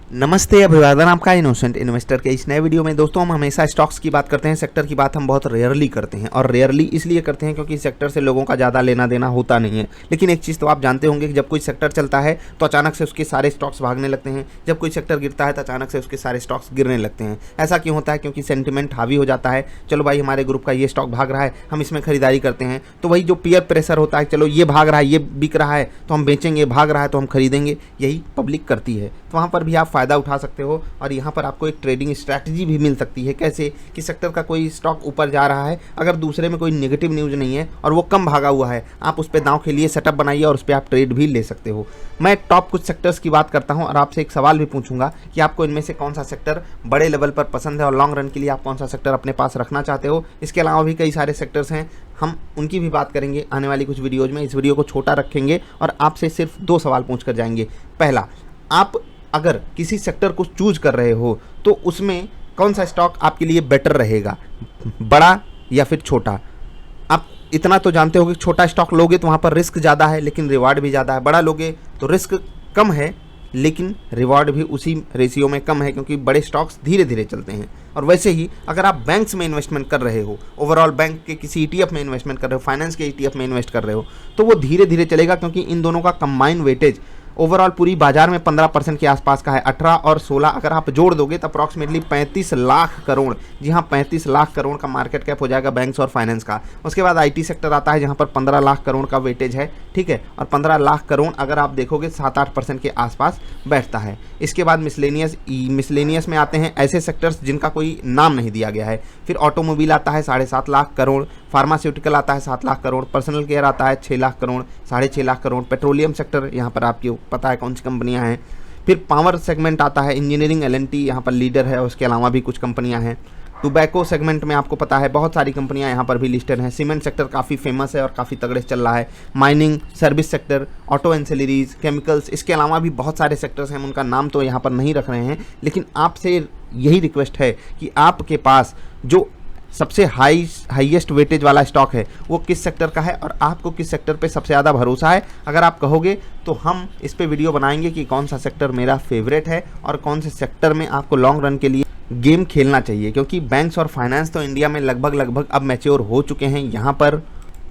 नमस्ते, अभिवादन आपका इनोसेंट इन्वेस्टर के इस नए वीडियो में। दोस्तों, हम हमेशा स्टॉक्स की बात करते हैं, सेक्टर की बात हम बहुत रेयरली करते हैं। और रेयरली इसलिए करते हैं क्योंकि सेक्टर से लोगों का ज़्यादा लेना देना होता नहीं है। लेकिन एक चीज़ तो आप जानते होंगे कि जब कोई सेक्टर चलता है तो अचानक से उसके सारे स्टॉक्स भागने लगते हैं, जब कोई सेक्टर गिरता है तो अचानक से उसके सारे स्टॉक्स गिरने लगते हैं। ऐसा क्यों होता है? क्योंकि सेंटिमेंट हावी हो जाता है। चलो भाई, हमारे ग्रुप का ये स्टॉक भाग रहा है, हम इसमें खरीदारी करते हैं। तो वही जो पीयर प्रेशर होता है, चलो ये भाग रहा है, ये बिक रहा है तो हम बेचेंगे, भाग रहा है तो हम खरीदेंगे, यही पब्लिक करती है। तो वहाँ पर भी आप फ़ायदा उठा सकते हो और यहाँ पर आपको एक ट्रेडिंग स्ट्रैटेजी भी मिल सकती है। कैसे? कि सेक्टर का कोई स्टॉक ऊपर जा रहा है, अगर दूसरे में कोई नेगेटिव न्यूज़ नहीं है और वो कम भागा हुआ है, आप उस पर दांव के लिए सेटअप बनाइए और उस पर आप ट्रेड भी ले सकते हो। मैं टॉप कुछ सेक्टर्स की बात करता हूँ और आपसे एक सवाल भी पूछूंगा कि आपको इनमें से कौन सा सेक्टर बड़े लेवल पर पसंद है और लॉन्ग रन के लिए आप कौन सा सेक्टर अपने पास रखना चाहते हो। इसके अलावा भी कई सारे सेक्टर्स हैं, हम उनकी भी बात करेंगे आने वाली कुछ वीडियोज़ में। इस वीडियो को छोटा रखेंगे और आपसे सिर्फ 2 सवाल पूछ कर जाएंगे। पहला, आप अगर किसी सेक्टर को चूज कर रहे हो तो उसमें कौन सा स्टॉक आपके लिए बेटर रहेगा, बड़ा या फिर छोटा? आप इतना तो जानते हो कि छोटा स्टॉक लोगे तो वहाँ पर रिस्क ज़्यादा है लेकिन रिवार्ड भी ज़्यादा है, बड़ा लोगे तो रिस्क कम है लेकिन रिवार्ड भी उसी रेशियो में कम है, क्योंकि बड़े स्टॉक्स धीरे धीरे चलते हैं। और वैसे ही अगर आप बैंक्स में इन्वेस्टमेंट कर रहे हो, ओवरऑल बैंक के किसी ETF में इन्वेस्टमेंट कर रहे हो, फाइनेंस के ETF में इन्वेस्ट कर रहे हो, तो वो धीरे धीरे चलेगा, क्योंकि इन दोनों का कंबाइंड वेटेज ओवरऑल पूरी बाजार में 15% के आसपास का है। 18 और 16 अगर आप जोड़ दोगे तो अप्रॉक्सीमेटली 35 लाख करोड़, जी हाँ 35 लाख करोड़ का मार्केट कैप हो जाएगा बैंक्स और फाइनेंस का। उसके बाद IT सेक्टर आता है जहाँ पर 15 लाख करोड़ का वेटेज है, ठीक है। और 15 लाख करोड़ अगर आप देखोगे 7-8% के आसपास बैठता है। इसके बाद मिसलेनियस में आते हैं ऐसे सेक्टर्स जिनका कोई नाम नहीं दिया गया है। फिर ऑटोमोबाइल आता है 7.5 लाख करोड़, फार्मास्यूटिकल आता है 7 लाख करोड़, पर्सनल केयर आता है 6 लाख करोड़, 6.5 लाख करोड़, पेट्रोलियम सेक्टर यहाँ पर आपको पता है कौन सी कंपनियां हैं। फिर पावर सेगमेंट आता है, इंजीनियरिंग L&T यहाँ पर लीडर है, उसके अलावा भी कुछ कंपनियां हैं। टोबैको सेगमेंट में आपको पता है बहुत सारी कंपनियां यहाँ पर भी लिस्टेड हैं। सीमेंट सेक्टर काफ़ी फेमस है और काफ़ी तगड़े से चल रहा है। Mining, service sector, auto ancillaries, chemicals, इसके अलावा भी बहुत सारे सेक्टर्स हैं, उनका नाम तो यहाँ पर नहीं रख रहे हैं। लेकिन आपसे यही रिक्वेस्ट है कि आपके पास जो सबसे हाईएस्ट वेटेज वाला स्टॉक है वो किस सेक्टर का है और आपको किस सेक्टर पे सबसे ज़्यादा भरोसा है। अगर आप कहोगे तो हम इस पे वीडियो बनाएंगे कि कौन सा सेक्टर मेरा फेवरेट है और कौन से सेक्टर में आपको लॉन्ग रन के लिए गेम खेलना चाहिए। क्योंकि बैंक्स और फाइनेंस तो इंडिया में लगभग अब मैच्योर हो चुके हैं। यहाँ पर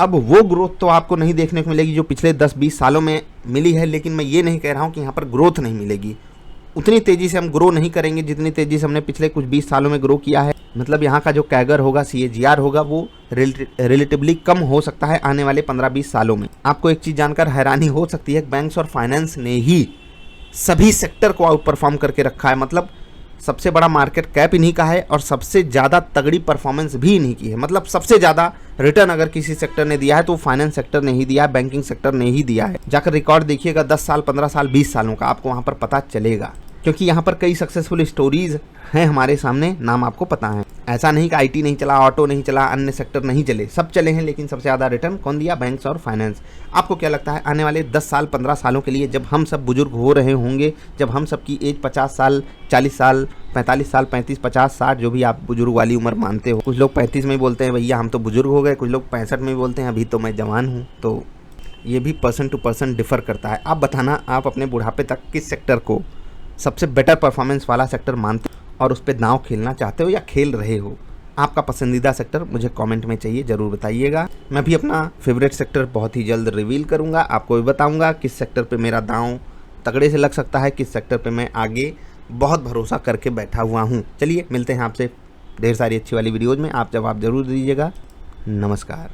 अब वो ग्रोथ तो आपको नहीं देखने को मिलेगी जो पिछले 10-20 सालों में मिली है। लेकिन मैं ये नहीं कह रहा हूँ कि यहाँ पर ग्रोथ नहीं मिलेगी, उतनी तेज़ी से हम ग्रो नहीं करेंगे जितनी तेज़ी से हमने पिछले कुछ 20 सालों में ग्रो किया है। मतलब यहाँ का जो कैगर होगा, CAGR होगा, वो रिलेटिवली कम हो सकता है आने वाले 15-20 सालों में। आपको एक चीज़ जानकर हैरानी हो सकती है, बैंक्स और फाइनेंस ने ही सभी सेक्टर को आउट परफॉर्म करके रखा है। मतलब सबसे बड़ा मार्केट कैप इन्हीं का है और सबसे ज़्यादा तगड़ी परफॉर्मेंस भी इन्हीं की है। मतलब सबसे ज़्यादा रिटर्न अगर किसी सेक्टर ने दिया है तो फाइनेंस सेक्टर ने ही दिया है, बैंकिंग सेक्टर ने ही दिया है। जाकर रिकॉर्ड देखिएगा 10 साल, 15 साल, 20 सालों का, आपको वहाँ पर पता चलेगा। क्योंकि यहाँ पर कई सक्सेसफुल स्टोरीज हैं हमारे सामने, नाम आपको पता है। ऐसा नहीं कि IT नहीं चला, ऑटो नहीं चला, अन्य सेक्टर नहीं चले, सब चले हैं। लेकिन सबसे ज़्यादा रिटर्न कौन दिया? बैंक्स और फाइनेंस। आपको क्या लगता है आने वाले 10 साल, 15 सालों के लिए, जब हम सब बुजुर्ग हो रहे होंगे, जब हम सब की एज 50 साल, 40 साल, 45 साल, 35, 50, 60, जो भी आप बुजुर्ग वाली उम्र मानते हो, कुछ लोग 35 में बोलते हैं भैया हम तो बुजुर्ग हो गए, कुछ लोग 65 में बोलते हैं अभी तो मैं जवान हूँ। तो ये भी पर्सन टू पर्सन डिफर करता है। आप बताना, आप अपने बुढ़ापे तक किस सेक्टर को सबसे बेटर परफॉर्मेंस वाला सेक्टर मानते हो और उस पर दांव खेलना चाहते हो या खेल रहे हो। आपका पसंदीदा सेक्टर मुझे कमेंट में चाहिए, ज़रूर बताइएगा। मैं भी अपना फेवरेट सेक्टर बहुत ही जल्द रिवील करूंगा, आपको भी बताऊंगा किस सेक्टर पे मेरा दांव तगड़े से लग सकता है, किस सेक्टर पे मैं आगे बहुत भरोसा करके बैठा हुआ हूँ। चलिए मिलते हैं आपसे ढेर सारी अच्छी वाली वीडियोज़ में। आप जवाब ज़रूर दीजिएगा। नमस्कार।